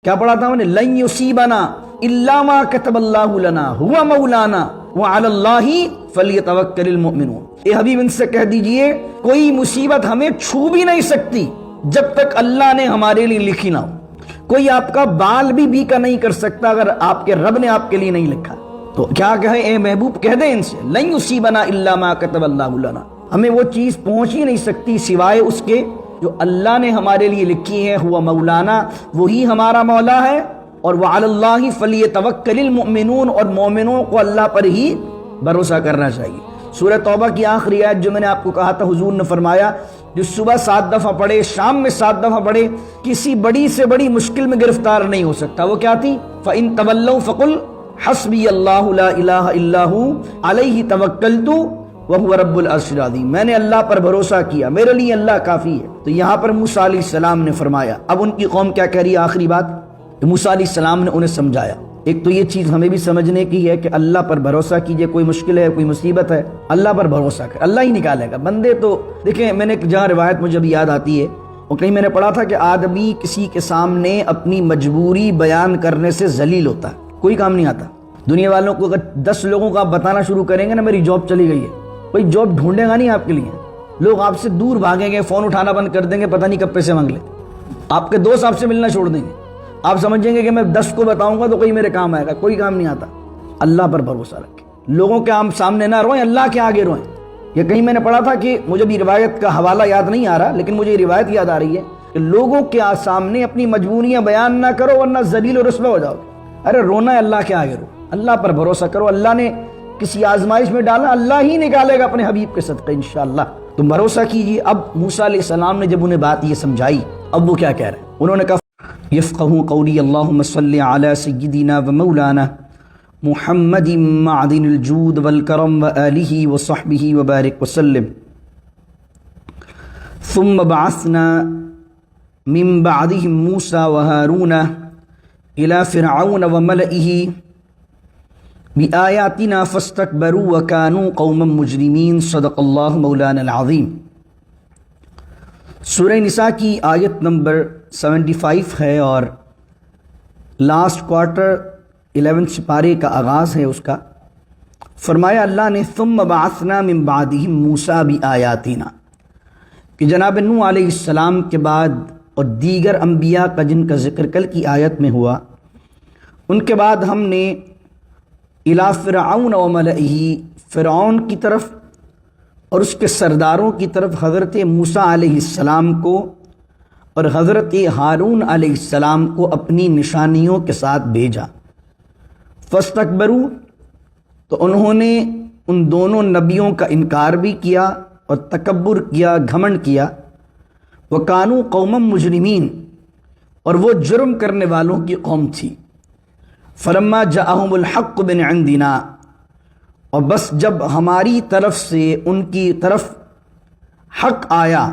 کیا پڑھا تھا انہوں نے؟ لن یصیبنا الا ما کتب اللہ لنا هو مولانا وعلی اللہ فلیتوکل المؤمنون۔ اے حبیب ان سے کہہ دیجئے کوئی مصیبت ہمیں چھو بھی نہیں سکتی جب تک اللہ نے ہمارے لیے لکھی نہ ہو۔ کوئی آپ کا بال بھی بیکا نہیں کر سکتا اگر آپ کے رب نے آپ کے لیے نہیں لکھا۔ تو کیا کہے اے محبوب، کہہ دیں ان سے لن یصیبنا الا ما کتب اللہ لنا، ہمیں وہ چیز پہنچ ہی نہیں سکتی سوائے اس کے جو اللہ نے ہمارے لیے لکھی ہے۔ ہوا مولانا، وہی ہمارا مولا ہے، اور وعلی اللہ فلیتوکل المؤمنون، اور مومنوں کو اللہ پر ہی بھروسہ کرنا چاہیے۔ سورہ توبہ کی آخری آیت جو میں نے آپ کو کہا تھا، حضور نے فرمایا جو صبح 7 دفعہ پڑھے، شام میں 7 دفعہ پڑھے، کسی بڑی سے بڑی مشکل میں گرفتار نہیں ہو سکتا۔ وہ کیا تھی؟ فَإِن تَوَلَّوْا فَقُلْ حَسْبِيَ اللَّهُ لَا إِلَٰهَ إِلَّا هُوَ عَلَيْهِ تَوَكَّلْتُ وَهُوَ رَبُّ الْعَرْشِ الْعَظِيمِ، میں نے اللہ پر بھروسہ کیا، میرے لیے اللہ کافی ہے۔ تو یہاں پر موسیٰ علیہ السلام نے فرمایا، اب ان کی قوم کیا کہہ رہی ہے؟ آخری بات کہ موسیٰ علیہ السلام نے انہیں سمجھایا۔ ایک تو یہ چیز ہمیں بھی سمجھنے کی ہے کہ اللہ پر بھروسہ کیجئے، کوئی مشکل ہے، کوئی مصیبت ہے، اللہ پر بھروسہ کر، اللہ ہی نکالے گا۔ بندے تو دیکھیں، میں نے جہاں روایت مجھے ابھی یاد آتی ہے، اور کہیں میں نے پڑھا تھا کہ آدمی کسی کے سامنے اپنی مجبوری بیان کرنے سے ذلیل ہوتا ہے، کوئی کام نہیں آتا۔ دنیا والوں کو اگر 10 لوگوں کو آپ بتانا شروع کریں گے نا میری جاب چلی گئی ہے، کوئی جاب ڈھونڈے گا نہیں آپ کے لیے، لوگ آپ سے دور بھاگیں گے، فون اٹھانا بند کر دیں گے، پتہ نہیں کب پیسے مانگ لیں، آپ کے دوست آپ سے ملنا چھوڑ دیں گے، آپ سمجھیں گے کہ میں 10 کو بتاؤں گا تو کوئی میرے کام آئے گا، کوئی کام نہیں آتا۔ اللہ پر بھروسہ رکھیں، لوگوں کے سامنے نہ روئیں، اللہ کے آگے روئیں۔ یہ کہیں میں نے پڑھا تھا کہ مجھے بھی روایت کا حوالہ یاد نہیں آ رہا، لیکن مجھے یہ روایت یاد آ رہی ہے کہ لوگوں کے سامنے اپنی مجبوریاں بیان نہ کرو ورنہ ذلیل و رسوا ہو جاؤ گے۔ ارے رونا ہے، اللہ کے آگے رو، اللہ پر بھروسہ کرو، اللہ نے کسی آزمائش میں ڈالا، اللہ ہی نکالے گا اپنے حبیب کے صدقے انشاءاللہ، تم بھروسہ کیجیے۔ اب موسیٰ علیہ السلام نے جب انہیں بات یہ سمجھائی، اب وہ کیا کہہ رہے ہیں؟ انہوں نے کہا یفقہوا قولی اللہم صلی علی سیدنا و مولانا محمد معدن الجود والکرم وآلہ وصحبہ وبارک وسلم ثم بعثنا من بعدهم موسیٰ وہارون الى فرعون وملئہ بآیاتنا فاستکبروا وکانوا قوما مجرمین۔ صدق اللہ مولانا العظیم۔ سورہ نساء کی آیت نمبر 75 ہے اور لاسٹ کوارٹر 11 سپارے کا آغاز ہے اس کا۔ فرمایا اللہ نے ثم بعثنا من بعدہم موسیٰ بآیاتنا، کہ جناب نوح علیہ السلام کے بعد اور دیگر انبیاء کا جن کا ذکر کل کی آیت میں ہوا، ان کے بعد ہم نے الی فرعون و ملئہ، فرعون کی طرف اور اس کے سرداروں کی طرف حضرت موسیٰ علیہ السلام کو اور حضرت ہارون علیہ السلام کو اپنی نشانیوں کے ساتھ بھیجا۔ فاستکبروا، تو انہوں نے ان دونوں نبیوں کا انکار بھی کیا اور تکبر کیا، گھمنڈ کیا۔ وکانوا قوما مجرمین، اور وہ جرم کرنے والوں کی قوم تھی۔ فلما جاءہم الحق من عندنا، اور بس جب ہماری طرف سے ان کی طرف حق آیا،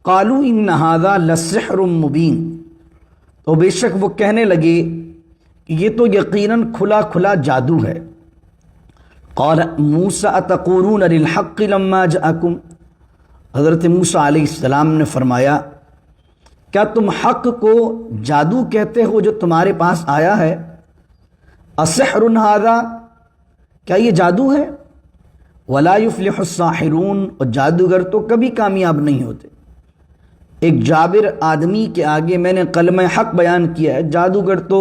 قالوا ان ھذا لسحر مبین، تو بے شک وہ کہنے لگے کہ یہ تو یقیناً کھلا کھلا جادو ہے۔ قال موسیٰ اتقولون للحق لما جاءکم، حضرت موسیٰ علیہ السلام نے فرمایا کیا تم حق کو جادو کہتے ہو جو تمہارے پاس آیا ہے؟ اسحر ھذا، کیا یہ جادو ہے؟ ولا یفلح الساحرون، اور جادوگر تو کبھی کامیاب نہیں ہوتے۔ ایک جابر آدمی کے آگے میں نے کلمہ حق بیان کیا ہے، جادوگر تو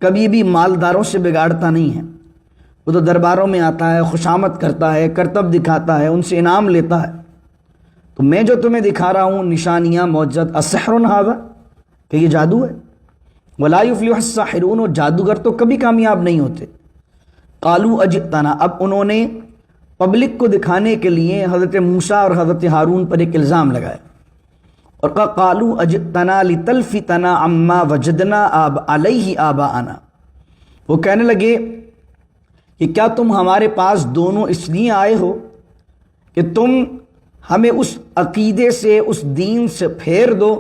کبھی بھی مالداروں سے بگاڑتا نہیں ہے، وہ تو درباروں میں آتا ہے، خوشامد کرتا ہے، کرتب دکھاتا ہے، ان سے انعام لیتا ہے۔ تو میں جو تمہیں دکھا رہا ہوں نشانیاں موجود، اسحر ھذا، کہ یہ جادو ہے۔ ولا یفلح الساحرون، اور جادوگر تو کبھی کامیاب نہیں ہوتے۔ قالوا اجئتنا، اب انہوں نے پبلک کو دکھانے کے لیے حضرت موسیٰ اور حضرت ہارون پر ایک الزام لگایا اور کہا قالوا اجئتنا لتلفتنا عما وجدنا علیہ آباءنا، وہ کہنے لگے کہ کیا تم ہمارے پاس دونوں اس لیے آئے ہو کہ تم ہمیں اس عقیدے سے، اس دین سے پھیر دو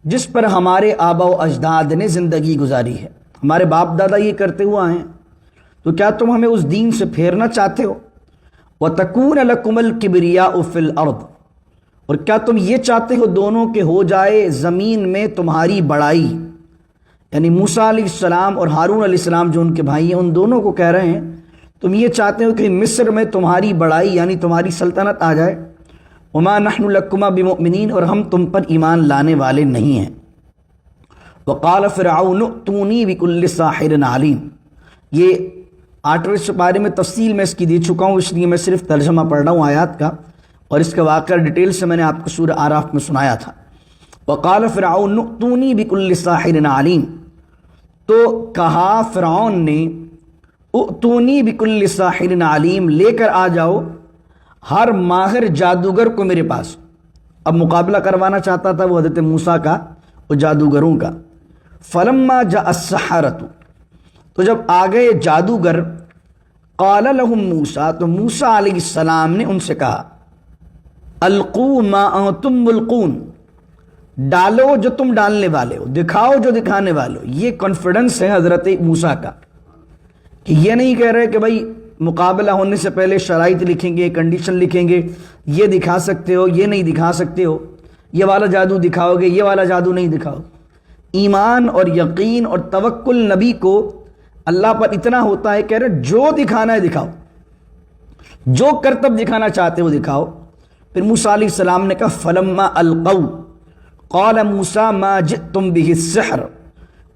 جس پر ہمارے آبا و اجداد نے زندگی گزاری ہے، ہمارے باپ دادا یہ کرتے ہوئے آئے ہیں، تو کیا تم ہمیں اس دین سے پھیرنا چاہتے ہو؟ وَتَكُونَ لَكُمُ الْكِبْرِيَاءُ فِي الْأَرْضِ، اور کیا تم یہ چاہتے ہو دونوں کہ ہو جائے زمین میں تمہاری بڑائی، یعنی موسیٰ علیہ السلام اور ہارون علیہ السلام جو ان کے بھائی ہیں، ان دونوں کو کہہ رہے ہیں تم یہ چاہتے ہو کہ مصر میں تمہاری بڑائی یعنی تمہاری سلطنت آ جائے، وما نحن لکما بمؤمنین، اور ہم تم پر ایمان لانے والے نہیں ہیں۔ وقال فرعون ائتونی بکل ساحر علیم، یہ 8ویں سپارے میں تفصیل میں اس کی دے چکا ہوں، اس لیے میں صرف ترجمہ پڑھ رہا ہوں آیات کا، اور اس کا واقعہ ڈیٹیل سے میں نے آپ کو سورہ اعراف میں سنایا تھا۔ وقال فرعون ائتونی بکل ساحر علیم، تو کہا فرعون نے ائتونی بکل ساحر علیم، لے کر آ جاؤ ہر ماہر جادوگر کو میرے پاس۔ اب مقابلہ کروانا چاہتا تھا وہ حضرت موسیٰ کا اور جادوگروں کا۔ فلما جاء السحرۃ، تو جب آ گئے جادوگر، قال لهم موسیٰ، تو موسیٰ علیہ السلام نے ان سے کہا القوا ما انتم ملقون، ڈالو جو تم ڈالنے والے ہو، دکھاؤ جو دکھانے والے ہو۔ یہ کانفیڈنس ہے حضرت موسیٰ کا کہ یہ نہیں کہہ رہے کہ بھائی مقابلہ ہونے سے پہلے شرائط لکھیں گے، کنڈیشن لکھیں گے، یہ دکھا سکتے ہو، یہ نہیں دکھا سکتے ہو، یہ والا جادو دکھاؤ گے، یہ والا جادو نہیں دکھاؤ۔ ایمان اور یقین اور توکل نبی کو اللہ پر اتنا ہوتا ہے، کہہ رہے جو دکھانا ہے دکھاؤ، جو کرتب دکھانا چاہتے ہو دکھاؤ۔ پھر موسیٰ علیہ السلام نے کہا فلما القوا قال موسیٰ ما جئتم به السحر،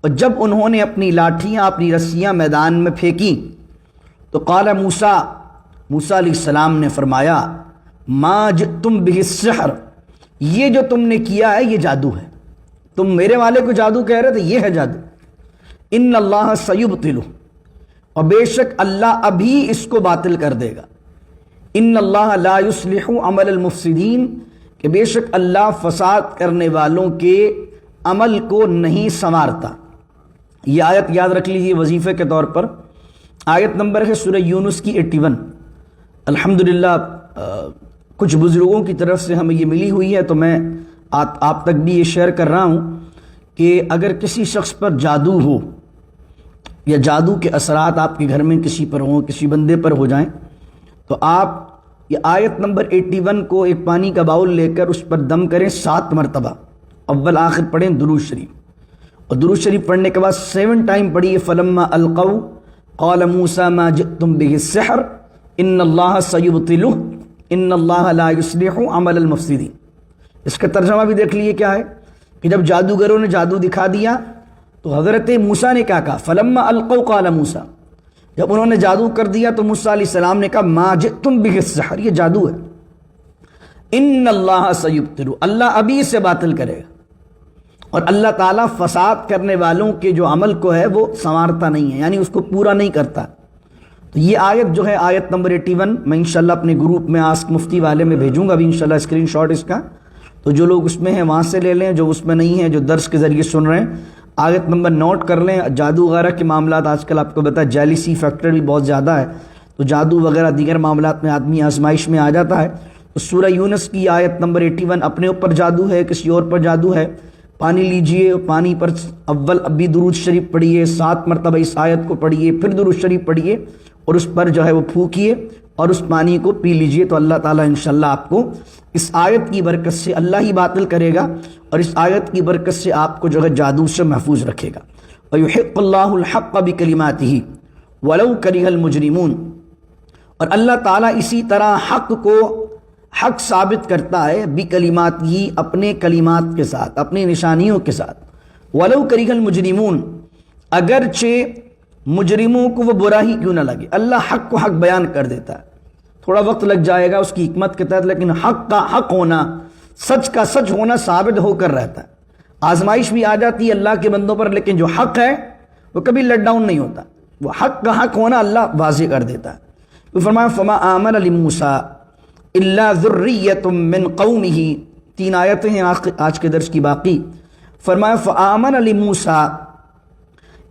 اور جب انہوں نے اپنی لاٹھیاں، اپنی رسیاں میدان میں پھینکی تو قال موسیٰ علیہ السلام نے فرمایا ما جئتم به السحر، یہ جو تم نے کیا ہے یہ جادو ہے، تم میرے والے کو جادو کہہ رہے تھے، یہ ہے جادو۔ ان اللہ سیبطلہ، اور بے شک اللہ ابھی اس کو باطل کر دے گا۔ ان اللہ لا یصلح عمل المفسدین، کہ بے شک اللہ فساد کرنے والوں کے عمل کو نہیں سنوارتا۔ یہ آیت یاد رکھ لیجیے وظیفے کے طور پر۔ آیت نمبر ہے سورہ یونس کی 81۔ الحمدللہ کچھ بزرگوں کی طرف سے ہمیں یہ ملی ہوئی ہے، تو میں آپ تک بھی یہ شیئر کر رہا ہوں کہ اگر کسی شخص پر جادو ہو یا جادو کے اثرات آپ کے گھر میں کسی پر ہوں، کسی بندے پر ہو جائیں، تو آپ یہ آیت نمبر 81 کو ایک پانی کا باؤل لے کر اس پر دم کریں 7 مرتبہ، اول آخر پڑھیں درود شریف، اور درود شریف پڑھنے کے بعد 7 ٹائم پڑھیے فلما القوا قال موسیٰ ما جئتم به السحر ان اللہ سیبطلہ ان اللہ لا یصلح عمل المفسدین۔ اس کا ترجمہ بھی دیکھ لیے کیا ہے کہ جب جادوگروں نے جادو دکھا دیا تو حضرت موسیٰ نے کیا کہا فلما القوا قال موسیٰ، جب انہوں نے جادو کر دیا تو موسیٰ علیہ السلام نے کہا ما جئتم به السحر، یہ جادو ہے، ان اللہ سیبطلہ، اللہ ابھی اسے باطل کرے گا۔ اور اللہ تعالیٰ فساد کرنے والوں کے جو عمل کو ہے وہ سنوارتا نہیں ہے، یعنی اس کو پورا نہیں کرتا۔ تو یہ آیت جو ہے آیت نمبر 81 میں انشاءاللہ اپنے گروپ میں آسک مفتی والے میں بھیجوں گا بھی انشاءاللہ اسکرین شاٹ اس کا، تو جو لوگ اس میں ہیں وہاں سے لے لیں، جو اس میں نہیں ہیں جو درس کے ذریعے سن رہے ہیں آیت نمبر نوٹ کر لیں۔ جادو وغیرہ کے معاملات آج کل آپ کو پتہ ہے جیلیسی فیکٹر بھی بہت زیادہ ہے، تو جادو وغیرہ دیگر معاملات میں آدمی آزمائش میں آ جاتا ہے۔ تو سورہ یونس کی آیت نمبر 81 اپنے اوپر جادو ہے، کسی اور پر جادو ہے، پانی لیجئے، پانی پر اول ابھی درود شریف پڑھیے، 7 مرتبہ اس آیت کو پڑھیے، پھر درود شریف پڑھیے اور اس پر جو ہے وہ پھونکیے اور اس پانی کو پی لیجئے، تو اللہ تعالیٰ انشاءاللہ آپ کو اس آیت کی برکت سے اللہ ہی باطل کرے گا، اور اس آیت کی برکت سے آپ کو جو ہے جادو سے محفوظ رکھے گا۔ وَيُحِقُّ اللَّهُ الْحَقَّ بِكَلِمَاتِهِ وَلَوْ كَرِهَ الْمُجْرِمُونَ، اور اللہ تعالیٰ اسی طرح حق کو حق ثابت کرتا ہے بکلمات ہی، اپنے کلمات کے ساتھ، اپنی نشانیوں کے ساتھ۔ وَلَوْ كَرِهَ الْمُجْرِمُونَ، اگرچہ مجرموں کو وہ برا ہی کیوں نہ لگے، اللہ حق کو حق بیان کر دیتا ہے، تھوڑا وقت لگ جائے گا اس کی حکمت کے تحت، لیکن حق کا حق ہونا، سچ کا سچ ہونا ثابت ہو کر رہتا ہے۔ آزمائش بھی آ جاتی ہے اللہ کے بندوں پر، لیکن جو حق ہے وہ کبھی لٹ ڈاؤن نہیں ہوتا، وہ حق کا حق ہونا اللہ واضح کر دیتا ہے۔ تو فرمایا فما آمن لموسیٰ الا ذریۃ من قومہ، 3 آیتیں ہیں آج کے درس کی باقی۔ فرمایا فآمن لموسیٰ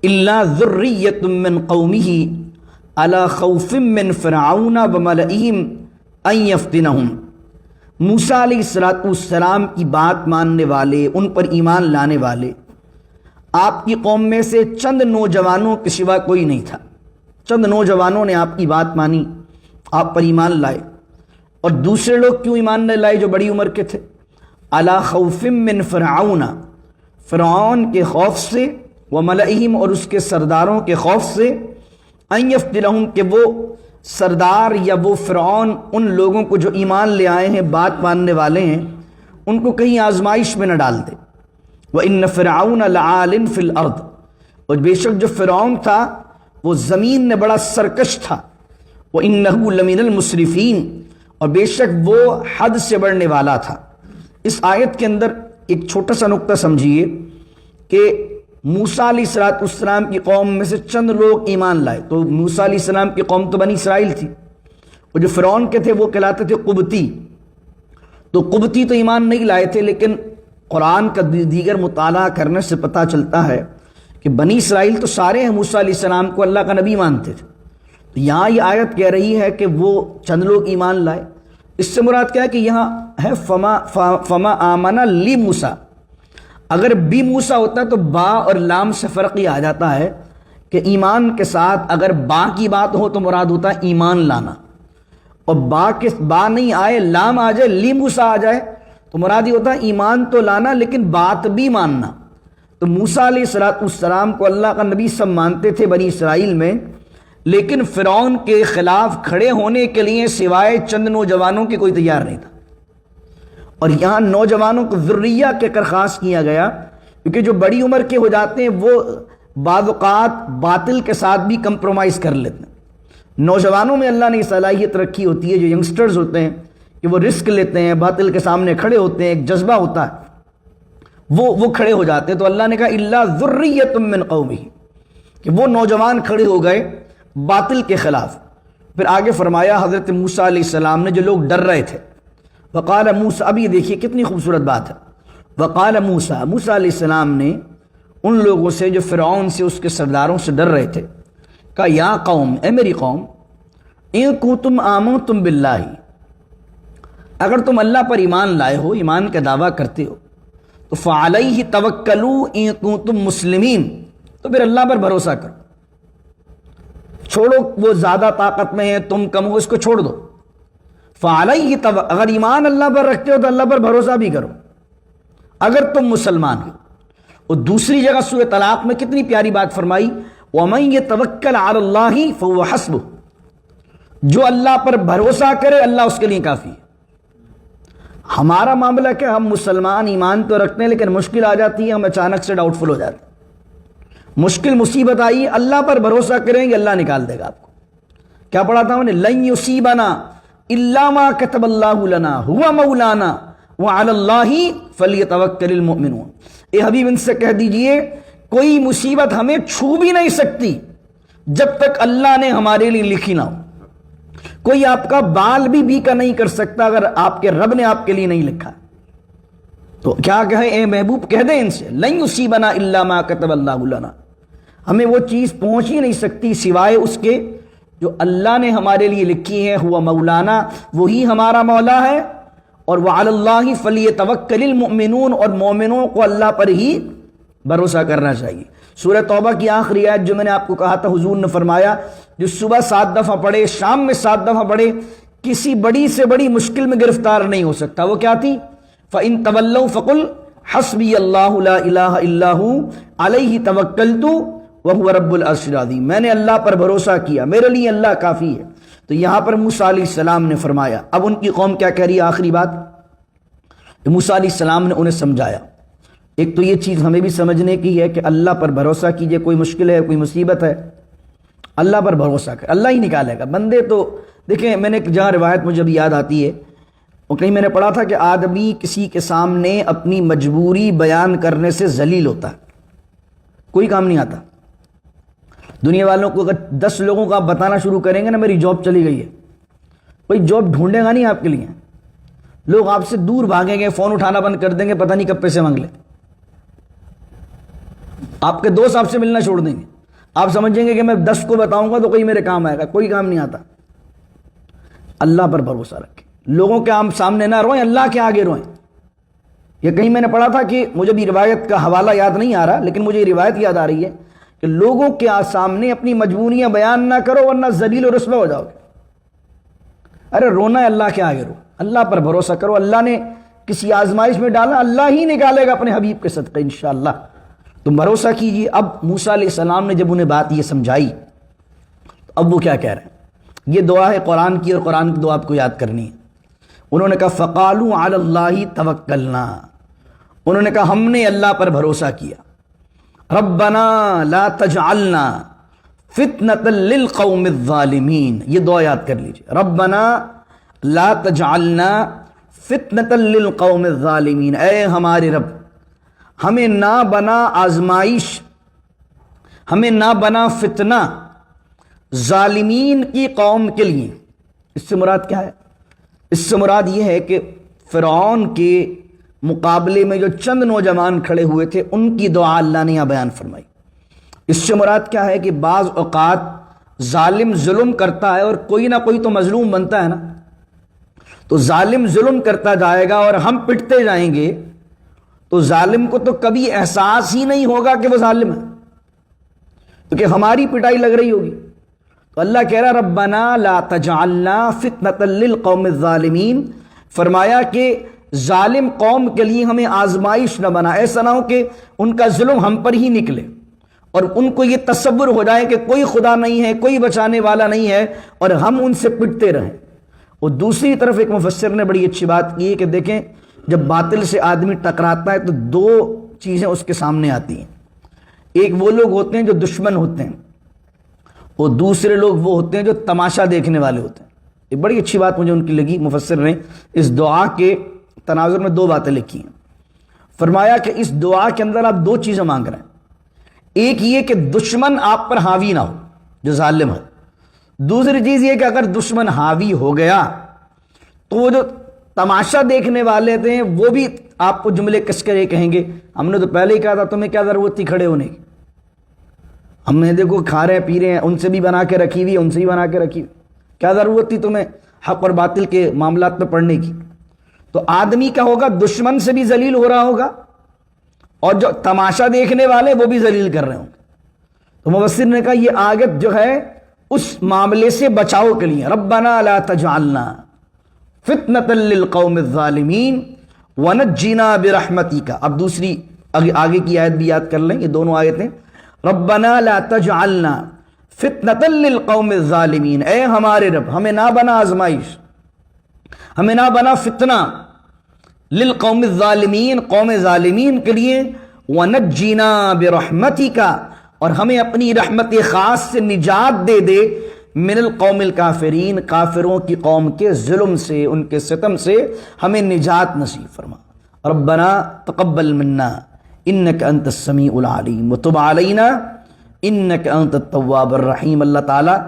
الا ذریۃ من قومہ علی خوف من فرعون وملئہم ان یفتنہم، موسیٰ علیہ السلام کی بات ماننے والے، ان پر ایمان لانے والے آپ کی قوم میں سے چند نوجوانوں کے سوا کوئی نہیں تھا۔ چند نوجوانوں نے آپ کی بات مانی، آپ پر ایمان لائے، اور دوسرے لوگ کیوں ایمان نہ لائے جو بڑی عمر کے تھے؟ علی خوف من فرعون، فرعون کے خوف سے، وملئہم اور اس کے سرداروں کے خوف سے، ان یفتنہم کہ وہ سردار یا وہ فرعون ان لوگوں کو جو ایمان لے آئے ہیں، بات ماننے والے ہیں، ان کو کہیں آزمائش میں نہ ڈال دے۔ وَإِنَّ فِرْعَوْنَ لَعَالٍ فِي الْأَرْضِ اور بے شک جو فرعون تھا وہ زمین میں بڑا سرکش تھا۔ وَإِنَّهُ لَمِنَ الْمُسْرِفِينَ اور بے شک وہ حد سے بڑھنے والا تھا۔ اس آیت کے اندر ایک چھوٹا سا نقطہ سمجھیے کہ موسیٰ علیہ السلام کی قوم میں سے چند لوگ ایمان لائے۔ تو موسیٰ علیہ السلام کی قوم تو بنی اسرائیل تھی، اور جو فرعون کے تھے وہ کہلاتے تھے قبطی۔ تو قبطی تو ایمان نہیں لائے تھے، لیکن قرآن کا دیگر مطالعہ کرنے سے پتہ چلتا ہے کہ بنی اسرائیل تو سارے ہیں موسیٰ علیہ السلام کو اللہ کا نبی مانتے تھے۔ تو یہاں یہ آیت کہہ رہی ہے کہ وہ چند لوگ ایمان لائے۔ اس سے مراد کیا ہے کہ یہاں ہے فما آمنا لی موسیٰ۔ اگر بی موسیٰ ہوتا تو با اور لام سے فرق ہی آ جاتا ہے کہ ایمان کے ساتھ اگر با کی بات ہو تو مراد ہوتا ہے ایمان لانا، اور با نہیں آئے لام آ جائے لی موسیٰ آ جائے تو مراد ہی ہوتا ہے ایمان تو لانا لیکن بات بھی ماننا۔ تو موسیٰ علیہ السلام کو اللہ کا نبی سب مانتے تھے بنی اسرائیل میں، لیکن فرعون کے خلاف کھڑے ہونے کے لیے سوائے چند نوجوانوں کے کوئی تیار نہیں تھا۔ اور یہاں نوجوانوں کو ذریہ کے کر خاص کیا گیا، کیونکہ جو بڑی عمر کے ہو جاتے ہیں وہ بعض اوقات باطل کے ساتھ بھی کمپرومائز کر لیتے ہیں۔ نوجوانوں میں اللہ نے یہ صلاحیت رکھی ہوتی ہے، جو ینگسٹرز ہوتے ہیں کہ وہ رسک لیتے ہیں، باطل کے سامنے کھڑے ہوتے ہیں، ایک جذبہ ہوتا ہے، وہ کھڑے ہو جاتے ہیں۔ تو اللہ نے کہا الا ذریۃ من قومہ کہ وہ نوجوان کھڑے ہو گئے باطل کے خلاف۔ پھر آگے فرمایا حضرت موسیٰ علیہ السلام نے، جو لوگ ڈر رہے تھے، وقال موسیٰ، اب یہ دیکھیے کتنی خوبصورت بات ہے، وقال موسیٰ، موسیٰ علیہ السلام نے ان لوگوں سے جو فرعون سے اس کے سرداروں سے ڈر رہے تھے، کہا یا قوم، اے میری قوم، ان کنتم آمنتم باللہ، اگر تم اللہ پر ایمان لائے ہو، ایمان کا دعویٰ کرتے ہو، تو فعلیہ توکلوا ان کنتم مسلمین، تو پھر اللہ پر بھروسہ کرو، چھوڑو وہ زیادہ طاقت میں ہے تم کم ہو، اس کو چھوڑ دو۔ فعلیہ اگر ایمان اللہ پر رکھتے ہو تو اللہ پر بھروسہ بھی کرو اگر تم مسلمان ہو۔ اور دوسری جگہ سورہ طلاق میں کتنی پیاری بات فرمائی، وَمَن يَتَوَكَّلْ عَلَى اللَّهِ فَهُوَ حَسْبُهُ، جو اللہ پر بھروسہ کرے اللہ اس کے لیے کافی ہے۔ ہمارا معاملہ کیا، ہم مسلمان ایمان تو رکھتے ہیں لیکن مشکل آ جاتی ہے، ہم اچانک سے ڈاؤٹ فل ہو جاتے ہیں، مشکل مصیبت آئی، اللہ پر بھروسہ کریں گے اللہ نکال دے گا آپ کو۔ کیا پڑھا تھا انہیں، لن یصیبنا الا ما كتب اللہ لنا هو مولانا وعلی اللہ فلیتوکل المؤمنون۔ اے حبیب ان سے کہہ دیجئے کوئی مصیبت ہمیں چھو بھی نہیں سکتی جب تک اللہ نے ہمارے لیے لکھی نہ ہو۔ کوئی آپ کا بال بھی بیکا نہیں کر سکتا اگر آپ کے رب نے آپ کے لیے نہیں لکھا۔ تو کیا کہیں، اے محبوب کہہ دیں ان سے، لن یصیبنا الا ما كتب اللہ لنا، ہمیں وہ چیز پہنچ ہی نہیں سکتی سوائے اس کے جو اللہ نے ہمارے لیے لکھی ہے، ہوا مولانا، وہی ہمارا مولا ہے، اور وعلی اللہ فلیتوکل المؤمنون، اور مومنوں کو اللہ پر ہی بھروسہ کرنا چاہیے۔ سورہ توبہ کی آخری آیت جو میں نے آپ کو کہا تھا، حضور نے فرمایا جو صبح 7 دفعہ پڑھے، شام میں 7 دفعہ پڑھے، کسی بڑی سے بڑی مشکل میں گرفتار نہیں ہو سکتا۔ وہ کیا تھی، فَإِن تَوَلَّوْا فَقُلْ حَسْبِيَ اللَّهُ لَا إِلَٰهَ إِلَّا هُوَ عَلَيْهِ تَوَكَّلْتُ وَهُوَ رَبُّ الْعَرْشِ الْعَظِيمِ، میں نے اللہ پر بھروسہ کیا، میرے لیے اللہ کافی ہے۔ تو یہاں پر موسیٰ علیہ السلام نے فرمایا، اب ان کی قوم کیا کہہ رہی ہے، آخری بات موسیٰ علیہ السلام نے انہیں سمجھایا۔ ایک تو یہ چیز ہمیں بھی سمجھنے کی ہے کہ اللہ پر بھروسہ کیجئے، کوئی مشکل ہے، کوئی مصیبت ہے، اللہ پر بھروسہ کر، اللہ ہی نکالے گا۔ بندے تو دیکھیں، میں نے جہاں روایت مجھے ابھی یاد آتی ہے، اور کہیں میں نے پڑھا تھا کہ آدمی کسی کے سامنے اپنی مجبوری بیان کرنے سے ذلیل ہوتا ہے، کوئی کام نہیں آتا۔ دنیا والوں کو اگر 10 لوگوں کو آپ بتانا شروع کریں گے نا میری جاب چلی گئی ہے، کوئی جاب ڈھونڈے گا نہیں آپ کے لیے، لوگ آپ سے دور بھاگیں گے، فون اٹھانا بند کر دیں گے، پتہ نہیں کب پیسے مانگ لیں، آپ کے دوست آپ سے ملنا چھوڑ دیں گے، آپ سمجھیں گے کہ میں 10 کو بتاؤں گا تو کوئی میرے کام آئے گا، کوئی کام نہیں آتا۔ اللہ پر بھروسہ رکھیں، لوگوں کے سامنے نہ روئیں، اللہ کے آگے روئیں۔ یہ کہیں میں نے پڑھا تھا کہ مجھے بھی روایت کا حوالہ یاد نہیں آ رہا، لیکن مجھے یہ روایت یاد آ رہی ہے کہ لوگوں کے سامنے اپنی مجبوریاں بیان نہ کرو ورنہ ذلیل و رسوا ہو جاؤ گے۔ ارے رونا ہے اللہ کے آگے رو، اللہ پر بھروسہ کرو، اللہ نے کسی آزمائش میں ڈالا، اللہ ہی نکالے گا اپنے حبیب کے صدقے انشاءاللہ۔ تم بھروسہ کیجیے۔ اب موسیٰ علیہ السلام نے جب انہیں بات یہ سمجھائی تو اب وہ کیا کہہ رہے ہیں؟ یہ دعا ہے قرآن کی، اور قرآن کی دعا آپ کو یاد کرنی ہے۔ انہوں نے کہا فقالوا علی اللہ توکلنا، انہوں نے کہا ہم نے اللہ پر بھروسہ کیا۔ ربنا لا تجعلنا فتنة للقوم الظالمین، یہ دعا یاد کر لیجیے، ربنا لا تجعلنا فتنة للقوم الظالمین، اے ہمارے رب ہمیں نہ بنا آزمائش، ہمیں نہ بنا فتنہ ظالمین کی قوم کے لیے۔ اس سے مراد کیا ہے؟ اس سے مراد یہ ہے کہ فرعون کے مقابلے میں جو چند نوجوان کھڑے ہوئے تھے ان کی دعا اللہ نے یہاں بیان فرمائی۔ اس سے مراد کیا ہے کہ بعض اوقات ظالم ظلم کرتا ہے اور کوئی نہ کوئی تو مظلوم بنتا ہے نا، تو ظالم ظلم کرتا جائے گا اور ہم پٹتے جائیں گے تو ظالم کو تو کبھی احساس ہی نہیں ہوگا کہ وہ ظالم ہے، کیونکہ ہماری پٹائی لگ رہی ہوگی۔ تو اللہ کہہ رہا ربنا لا تجعلنا فتنة للقوم الظالمین، فرمایا کہ ظالم قوم کے لیے ہمیں آزمائش نہ بنا، ایسا نہ ہو کہ ان کا ظلم ہم پر ہی نکلے اور ان کو یہ تصور ہو جائے کہ کوئی خدا نہیں ہے، کوئی بچانے والا نہیں ہے اور ہم ان سے پٹتے رہیں۔ اور دوسری طرف ایک مفسر نے بڑی اچھی بات کی ہے کہ دیکھیں جب باطل سے آدمی ٹکراتا ہے تو دو چیزیں اس کے سامنے آتی ہیں، ایک وہ لوگ ہوتے ہیں جو دشمن ہوتے ہیں اور دوسرے لوگ وہ ہوتے ہیں جو تماشا دیکھنے والے ہوتے ہیں۔ ایک بڑی اچھی بات مجھے ان کی لگی، مفسر نے اس دعا کے تناظر میں دو باتیں لکھی ہیں۔ فرمایا کہ اس دعا کے اندر آپ دو چیزیں مانگ رہے ہیں، ایک یہ کہ دشمن آپ پر حاوی نہ ہو جو ظالم ہے، دوسری چیز یہ کہ اگر دشمن حاوی ہو گیا تو وہ جو تماشا دیکھنے والے تھے وہ بھی آپ کو جملے کس کرے کہیں گے ہم نے تو پہلے ہی کہا تھا تمہیں کیا ضرورت تھی کھڑے ہونے کی، ہم نے دیکھو کھا رہے ہیں پی رہے ہیں، ان سے بھی بنا کے رکھی ہوئی، ان سے بھی بنا کے رکھی ہوئی، کیا ضرورت تھی تمہیں حق اور باطل کے معاملات میں پڑھنے کی۔ تو آدمی کا ہوگا دشمن سے بھی ذلیل ہو رہا ہوگا اور جو تماشا دیکھنے والے وہ بھی ذلیل کر رہے ہوں گے۔ تو مفسر نے کہا یہ آیت جو ہے اس معاملے سے بچاؤ کے لیے، ربنا لا تجعلنا فتنة للقوم الظالمین ونجنا برحمتک۔ اب دوسری آگے کی آیت بھی یاد کر لیں، یہ دونوں آیتیں، ربنا لا تجعلنا فتنة للقوم الظالمین، اے ہمارے رب ہمیں نہ بنا آزمائش، ہمیں نہ بنا فتنہ للقوم الظالمین، قوم ظالمین کے لیے، ونجنا برحمتک، اور ہمیں اپنی رحمت خاص سے نجات دے دے، من القوم الکافرین، کافروں کی قوم کے ظلم سے، ان کے ستم سے ہمیں نجات نصیب فرما۔ ربنا تقبل منا انک انت السمیع العلیم وتب علینا انک انت التواب الرحیم۔ اللہ تعالیٰ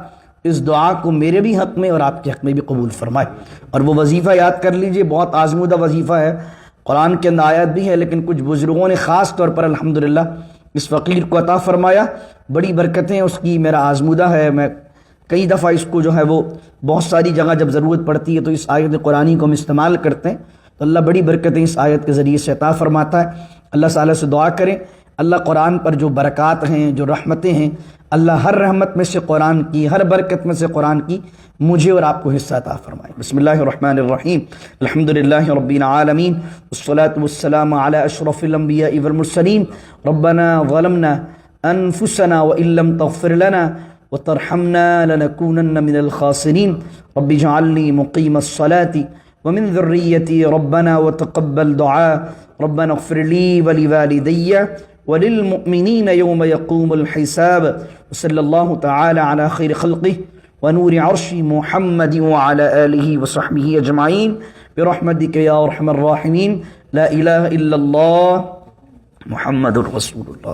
اس دعا کو میرے بھی حق میں اور آپ کے حق میں بھی قبول فرمائے۔ اور وہ وظیفہ یاد کر لیجئے، بہت آزمودہ وظیفہ ہے، قرآن کے اندر آیت بھی ہے لیکن کچھ بزرگوں نے خاص طور پر الحمدللہ اس فقیر کو عطا فرمایا، بڑی برکتیں اس کی، میرا آزمودہ ہے، میں کئی دفعہ اس کو جو ہے وہ بہت ساری جگہ جب ضرورت پڑتی ہے تو اس آیت قرآنی کو ہم استعمال کرتے ہیں، تو اللہ بڑی برکتیں اس آیت کے ذریعے سے عطا فرماتا ہے۔ اللہ تعالیٰ سے دعا کریں اللہ قرآن پر جو برکات ہیں، جو رحمتیں ہیں، اللہ ہر رحمت میں سے قرآن کی، ہر برکت میں سے قرآن کی مجھے اور آپ کو حصہ عطا فرمائے۔ بسم اللہ الرحمن الرحیم، الحمدللہ رب العالمین، والصلاة والسلام علی اشرف الانبیاء والمرسلین، ربنا ظلمنا انفسنا وان لم تغفر لنا وترحمنا لنكونن من الخاسرین، رب اجعلنی مقیم الصلاة ومن ذریتی ربنا وتقبل دعاء، ربنا اغفر لی ولوالدی وللمؤمنین یوم یقوم الحساب، وصلی اللہ تعالی علی خیر خلقہ ونور عرش محمد وعلى آلہ وصحبہ اجمعین برحمتک یا ارحم الراحمین، لا الہ الا اللہ محمد رسول اللہ۔